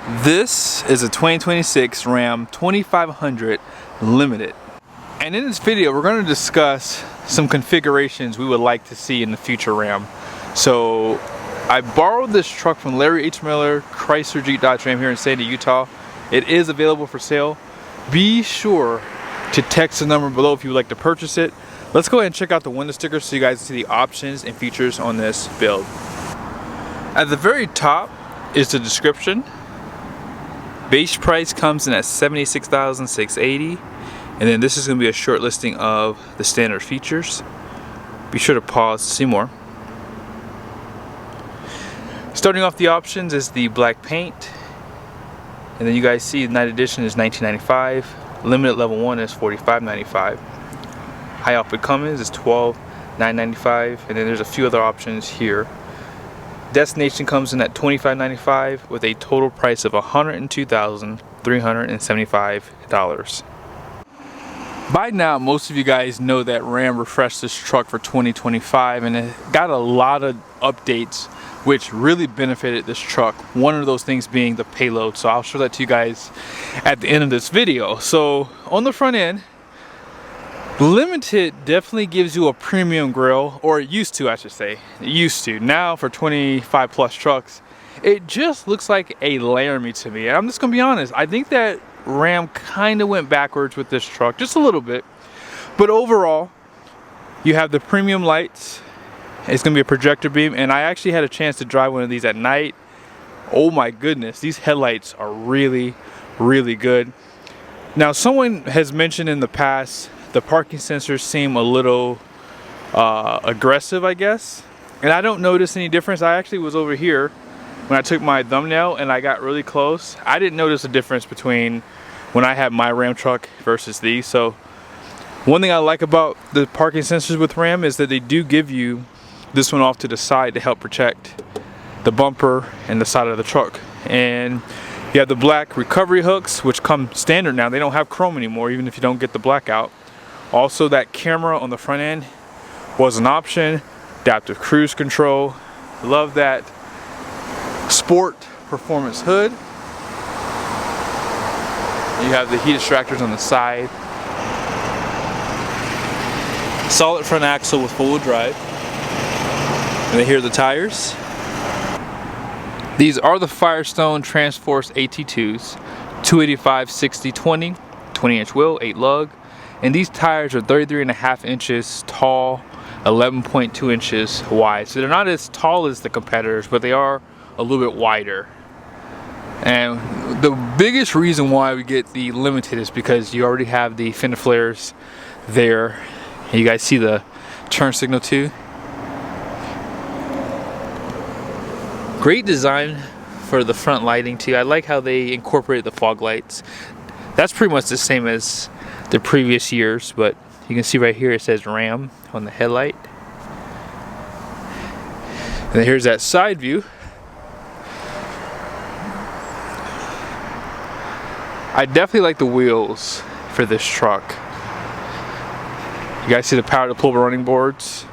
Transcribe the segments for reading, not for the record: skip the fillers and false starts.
This is a 2026 Ram 2500 Limited. And in this video, we're going to discuss some configurations we would like to see in the future Ram. So I borrowed this truck from Larry H. Miller, Chrysler Jeep Dodge Ram here in Sandy, Utah. It is available for sale. Be sure to text the number below if you would like to purchase it. Let's go ahead and check out the window stickers so you guys see the options and features on this build. At the very top is the description. Base price comes in at $76,680, and then this is going to be a short listing of the standard features. Be sure to pause to see more. Starting off the options is the black paint, and then you guys see the night edition is $19.95, limited level 1 is $45.95, high output Cummins is $12,995, and then there's a few other options here. Destination comes in at $25.95 with a total price of $102,375. By now, most of you guys know that Ram refreshed this truck for 2025 and it got a lot of updates which really benefited this truck. One of those things being the payload. So I'll show that to you guys at the end of this video. So on the front end, Limited definitely gives you a premium grille, or it used to, I should say. It used to. Now for 25 plus trucks, it just looks like a Laramie to me. And I'm just gonna be honest, I think that Ram kind of went backwards with this truck, just a little bit. But overall, you have the premium lights. It's gonna be a projector beam, and I actually had a chance to drive one of these at night. Oh my goodness, these headlights are really, really good. Now, someone has mentioned in the past the parking sensors seem a little aggressive, I guess. And I don't notice any difference. I actually was over here when I took my thumbnail and I got really close. I didn't notice a difference between when I had my Ram truck versus these. So one thing I like about the parking sensors with Ram is that they do give you this one off to the side to help protect the bumper and the side of the truck. And you have the black recovery hooks, which come standard now. They don't have chrome anymore, even if you don't get the black out. Also, that camera on the front end was an option. Adaptive cruise control. Love that sport performance hood. You have the heat extractors on the side. Solid front axle with four-wheel drive. And then here are the tires. These are the Firestone Transforce AT2s. 285/60/20, 20-inch wheel, 8 lug. And these tires are 33.5 inches tall, 11.2 inches wide. So they're not as tall as the competitors, but they are a little bit wider. And the biggest reason why we get the Limited is because you already have the fender flares there. And you guys see the turn signal too. Great design for the front lighting too. I like how they incorporated the fog lights. That's pretty much the same as the previous years, but you can see right here it says Ram on the headlight. And then here's that side view. I definitely like the wheels for this truck. You guys see the power to pull running boards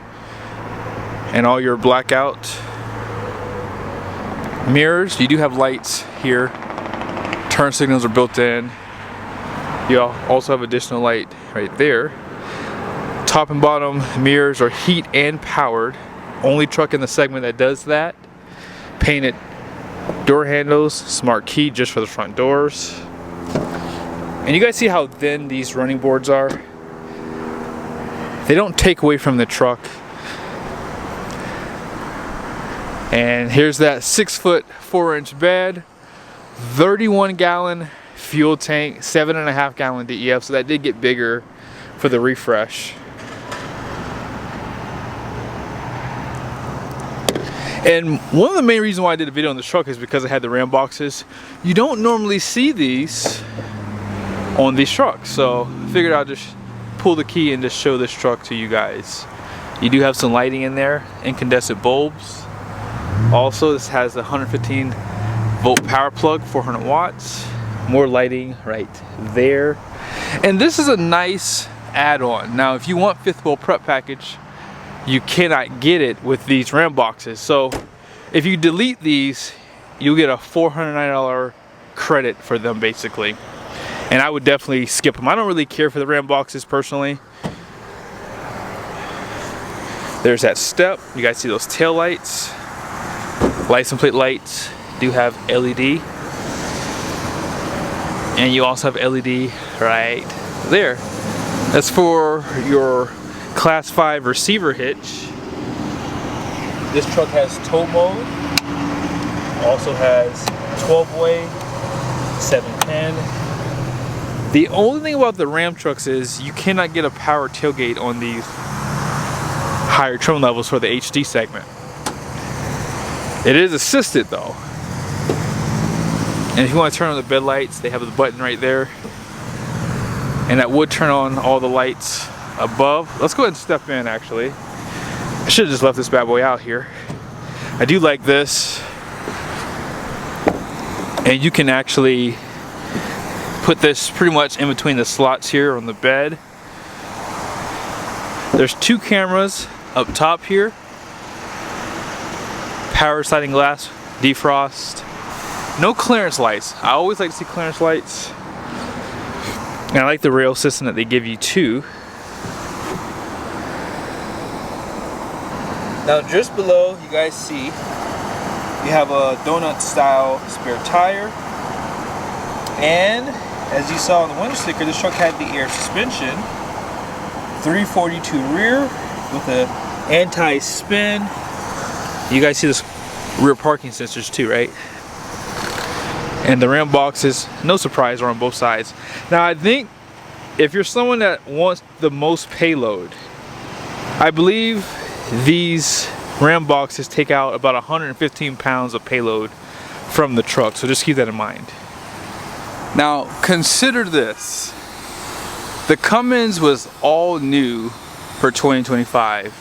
and all your blackout mirrors. You do have lights here. Turn signals are built in. You also have additional light right there. Top and bottom mirrors are heat and powered. Only truck in the segment that does that. Painted door handles, smart key just for the front doors. And you guys see how thin these running boards are? They don't take away from the truck. And here's that 6-foot 4-inch bed, 31-gallon fuel tank, 7.5 gallon DEF, so that did get bigger for the refresh. And one of the main reasons why I did a video on this truck is because I had the Ramboxes. You don't normally see these on these trucks, so I figured I'd just pull the key and just show this truck to you guys. You do have some lighting in there, incandescent bulbs. Also, this has a 115 volt power plug, 400 watts. More lighting right there. And this is a nice add-on. Now, if you want fifth wheel prep package, you cannot get it with these Ramboxes. So if you delete these, you'll get a $409 credit for them basically. And I would definitely skip them. I don't really care for the Ramboxes personally. There's that step. You guys see those tail lights. License plate lights do have LED. And you also have LED right there. That's for your Class 5 receiver hitch. This truck has tow mode. Also has 12-way, 710. The only thing about the Ram trucks is you cannot get a power tailgate on these higher trim levels for the HD segment. It is assisted though. And if you want to turn on the bed lights, they have the button right there. And that would turn on all the lights above. Let's go ahead and step in actually. I should have just left this bad boy out here. I do like this. And you can actually put this pretty much in between the slots here on the bed. There's 2 cameras up top here. Power sliding glass, defrost. No clearance lights. I always like to see clearance lights. And I like the rail system that they give you too. Now just below, you guys see, you have a donut style spare tire. And as you saw on the window sticker, this truck had the air suspension. 342 rear with a anti-spin. You guys see this rear parking sensors too, right? And the Ramboxes, no surprise, are on both sides. Now I think if you're someone that wants the most payload, I believe these Ramboxes take out about 115 pounds of payload from the truck, so just keep that in mind. Now consider this. The Cummins was all new for 2025.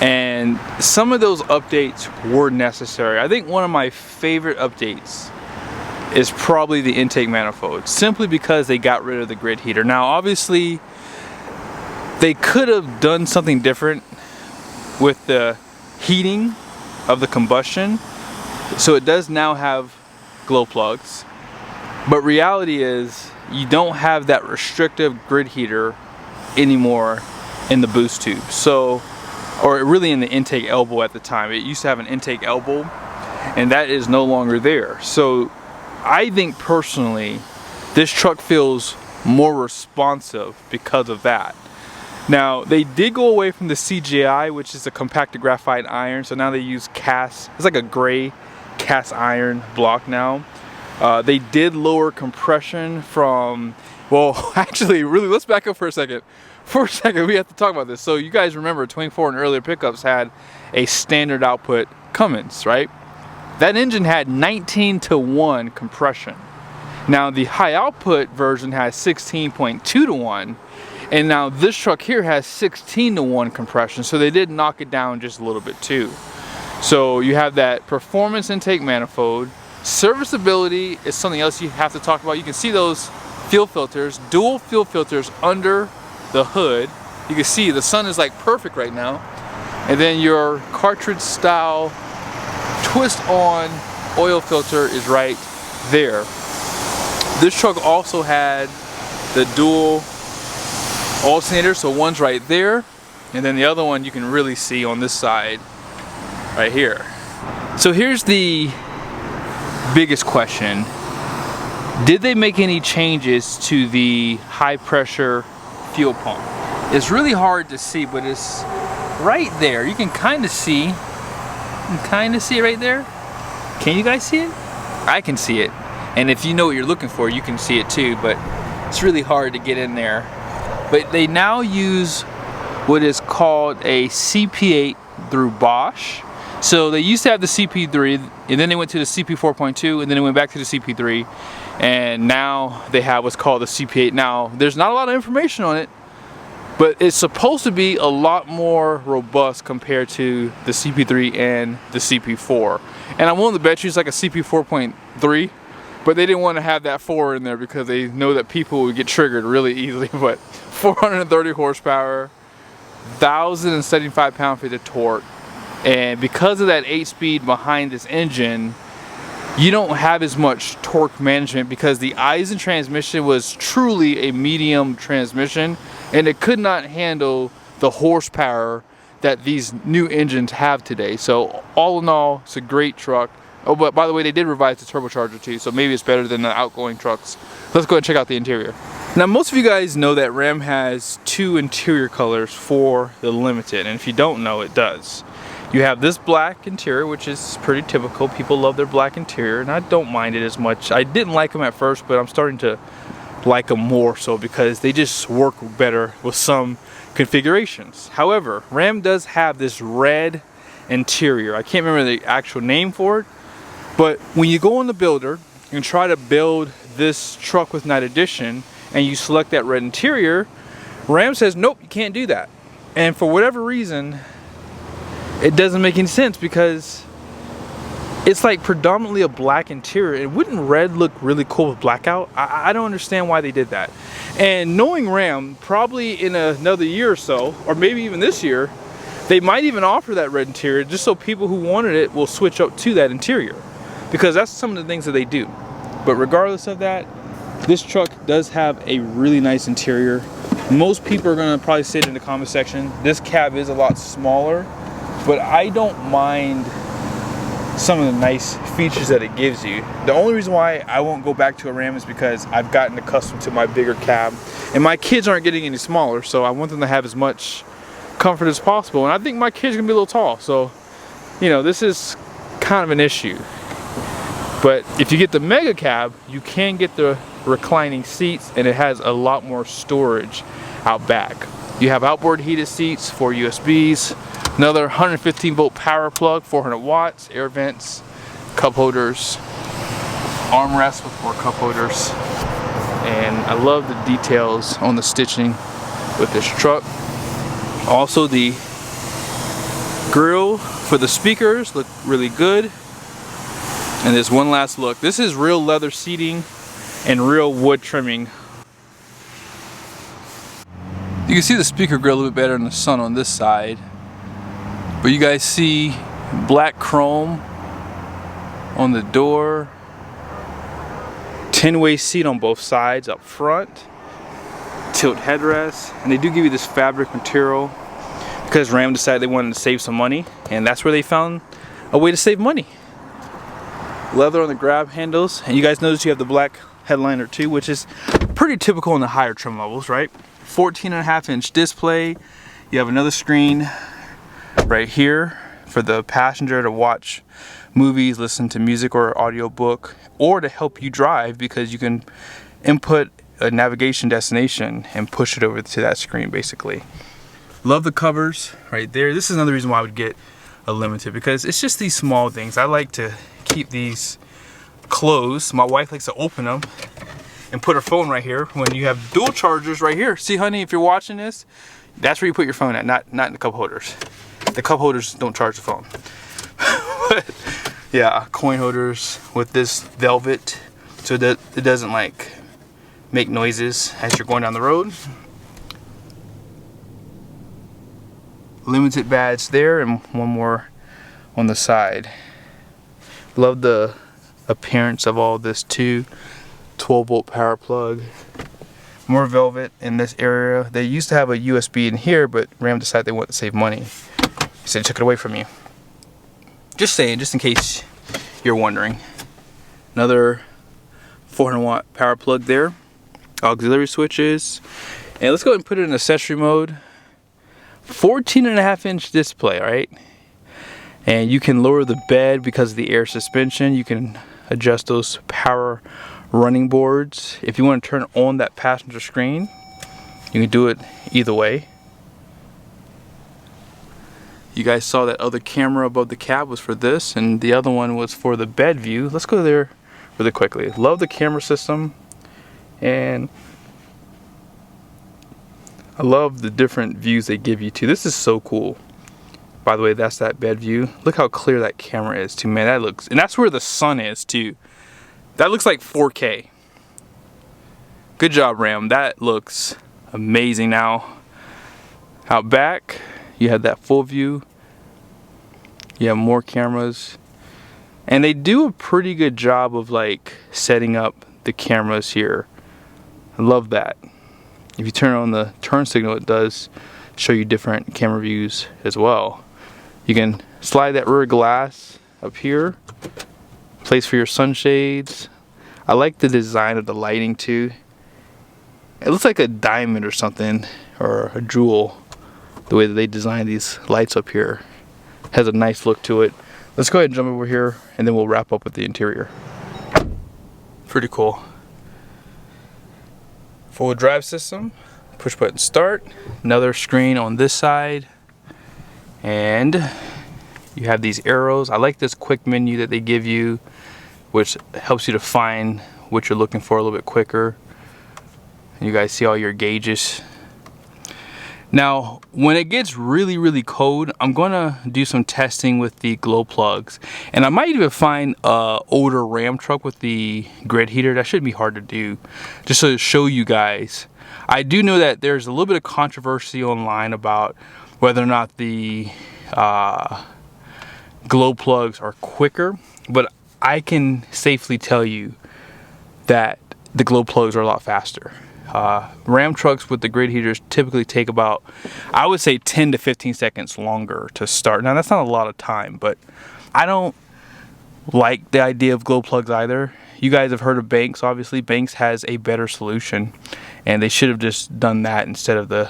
And some of those updates were necessary. I think one of my favorite updates is probably the intake manifold, simply because they got rid of the grid heater. Now obviously they could have done something different with the heating of the combustion, so it does now have glow plugs, but reality is you don't have that restrictive grid heater anymore in the boost tube. So, or really in the intake elbow at the time. It used to have an intake elbow and that is no longer there. So I think personally this truck feels more responsive because of that. Now they did go away from the CGI, which is a compacted graphite iron, so now they use cast, it's like a gray cast iron block now. They did lower compression from, well actually really let's back up for a second. For a second we have to talk about this. So you guys remember 24 and earlier pickups had a standard output Cummins, right? That engine had 19:1 compression. Now the high output version has 16.2:1, and now this truck here has 16:1 compression, so they did knock it down just a little bit too. So you have that performance intake manifold. Serviceability is something else you have to talk about. You can see those fuel filters, dual fuel filters under the hood. You can see the sun is like perfect right now. And then your cartridge style twist on oil filter is right there. This truck also had the dual alternator, so one's right there, and then the other one you can really see on this side right here. So here's the biggest question. Did they make any changes to the high pressure fuel pump? It's really hard to see, but it's right there. You can kind of see. You can kind of see it right there. Can you guys see it? I can see it. And if you know what you're looking for, you can see it too, but it's really hard to get in there. But they now use what is called a CP8 through Bosch. So they used to have the CP3, and then they went to the CP4.2, and then they went back to the CP3, and now they have what's called the CP8. Now, there's not a lot of information on it, but it's supposed to be a lot more robust compared to the CP3 and the CP4. And I'm willing to bet you it's like a CP4.3, but they didn't want to have that 4 in there because they know that people would get triggered really easily. But 430 horsepower, 1,075 pound-feet of torque. And because of that 8-speed behind this engine, you don't have as much torque management because the Eisen transmission was truly a medium transmission and it could not handle the horsepower that these new engines have today. So all in all, it's a great truck. Oh, but by the way, they did revise the turbocharger too, so maybe it's better than the outgoing trucks. Let's go ahead and check out the interior. Now, most of you guys know that Ram has two interior colors for the Limited, and if you don't know, it does. You have this black interior, which is pretty typical. People love their black interior, and I don't mind it as much. I didn't like them at first, but I'm starting to like them more so because they just work better with some configurations. However, Ram does have this red interior. I can't remember the actual name for it, but when you go on the builder and try to build this truck with Night Edition and you select that red interior, Ram says nope, you can't do that. And for whatever reason, it doesn't make any sense because it's like predominantly a black interior. And wouldn't red look really cool with blackout? I don't understand why they did that. And knowing Ram, probably in another year or so, or maybe even this year, they might even offer that red interior just so people who wanted it will switch up to that interior, because that's some of the things that they do. But regardless of that, this truck does have a really nice interior. Most people are gonna probably say it in the comment section, this cab is a lot smaller, but I don't mind some of the nice features that it gives you. The only reason why I won't go back to a Ram is because I've gotten accustomed to my bigger cab, and my kids aren't getting any smaller, so I want them to have as much comfort as possible. And I think my kids are gonna be a little tall, so you know, this is kind of an issue. But if you get the mega cab, you can get the reclining seats, and it has a lot more storage out back. You have outboard heated seats, 4 USBs, another 115 volt power plug, 400 watts, air vents, cup holders, armrests with 4 cup holders. And I love the details on the stitching with this truck. Also, the grill for the speakers look really good. And there's one last look. This is real leather seating and real wood trimming. You can see the speaker grill a little bit better in the sun on this side. But you guys see black chrome on the door. 10-way seat on both sides up front. Tilt headrest. And they do give you this fabric material because Ram decided they wanted to save some money. And that's where they found a way to save money. Leather on the grab handles, and you guys notice you have the black headliner too, which is pretty typical in the higher trim levels, right? 14.5-inch display. You have another screen right here for the passenger to watch movies, listen to music or audiobook, or to help you drive, because you can input a navigation destination and push it over to that screen basically. Love the covers right there. This is another reason why I would get a Limited, because it's just these small things. I like to keep these closed. My wife likes to open them and put her phone right here when you have dual chargers right here. See, honey, if you're watching this, that's where you put your phone at, not in the cup holders. The cup holders don't charge the phone. But yeah, coin holders with this velvet so that it doesn't like make noises as you're going down the road. Limited badge there, and one more on the side. Love the appearance of all this too. 12 volt power plug. More velvet in this area. They used to have a USB in here, but Ram decided they wanted to save money, so they took it away from you. Just saying, just in case you're wondering. Another 400 watt power plug there. Auxiliary switches. And let's go ahead and put it in accessory mode. 14.5-inch display, right? And you can lower the bed because of the air suspension. You can adjust those power running boards. If you want to turn on that passenger screen, you can do it either way. You guys saw that other camera above the cab was for this, and the other one was for the bed view. Let's go there really quickly. Love the camera system, and I love the different views they give you too. This is so cool. By the way, that's that bed view. Look how clear that camera is too, man. That looks, and that's where the sun is too. That looks like 4K. Good job, Ram. That looks amazing. Now, out back, you have that full view. You have more cameras. And they do a pretty good job of like setting up the cameras here. I love that. If you turn on the turn signal, it does show you different camera views as well. You can slide that rear glass up here, place for your sunshades. I like the design of the lighting too. It looks like a diamond or something, or a jewel, the way that they designed these lights up here. It has a nice look to it. Let's go ahead and jump over here and then we'll wrap up with the interior. Pretty cool. Full drive system, push button start, another screen on this side, and you have these arrows. I like this quick menu that they give you, which helps you to find what you're looking for a little bit quicker. And you guys see all your gauges. Now, when it gets really cold, I'm gonna do some testing with the glow plugs. And I might even find an older Ram truck with the grid heater. That shouldn't be hard to do, just to show you guys. I do know that there's a little bit of controversy online about whether or not the glow plugs are quicker, but I can safely tell you that the glow plugs are a lot faster. Ram trucks with the grid heaters typically take about, I would say, 10 to 15 seconds longer to start. Now that's not a lot of time, but I don't like the idea of glow plugs either. You guys have heard of Banks. Obviously Banks has a better solution, and they should have just done that instead of the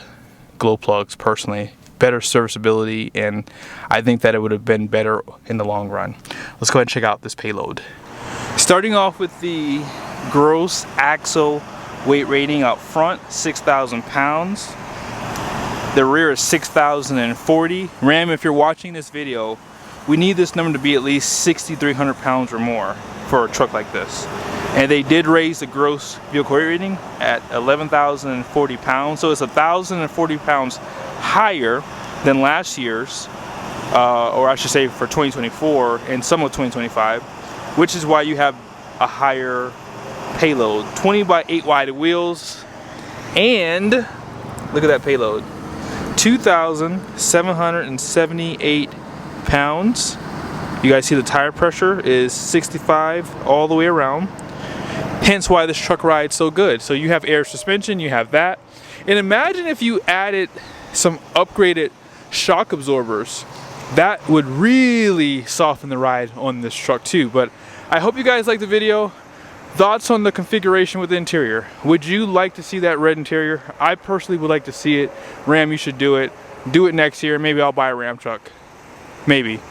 glow plugs. Personally, better serviceability, and I think that it would have been better in the long run. Let's go ahead and check out this Payload. Starting off with the gross axle weight rating out front, 6,000 pounds. The rear is 6,040. Ram, if you're watching this video, we need this number to be at least 6,300 pounds or more for a truck like this. And they did raise the gross vehicle weight rating at 11,040 pounds. So it's 1,040 pounds higher than last year's, or I should say for 2024 and some of 2025, which is why you have a higher Payload. 20 by 8 wide wheels, and look at that Payload, 2,778 pounds. You guys see the tire pressure is 65 all the way around, hence why this truck rides so good. So you have air suspension, you have that, and imagine if you added some upgraded shock absorbers. That would really soften the ride on this truck too. But I hope you guys liked the video. Thoughts on the configuration with the interior? Would you like to see that red interior? I personally would like to see it. Ram, you should do it. Do it next year. Maybe I'll buy a Ram truck. Maybe.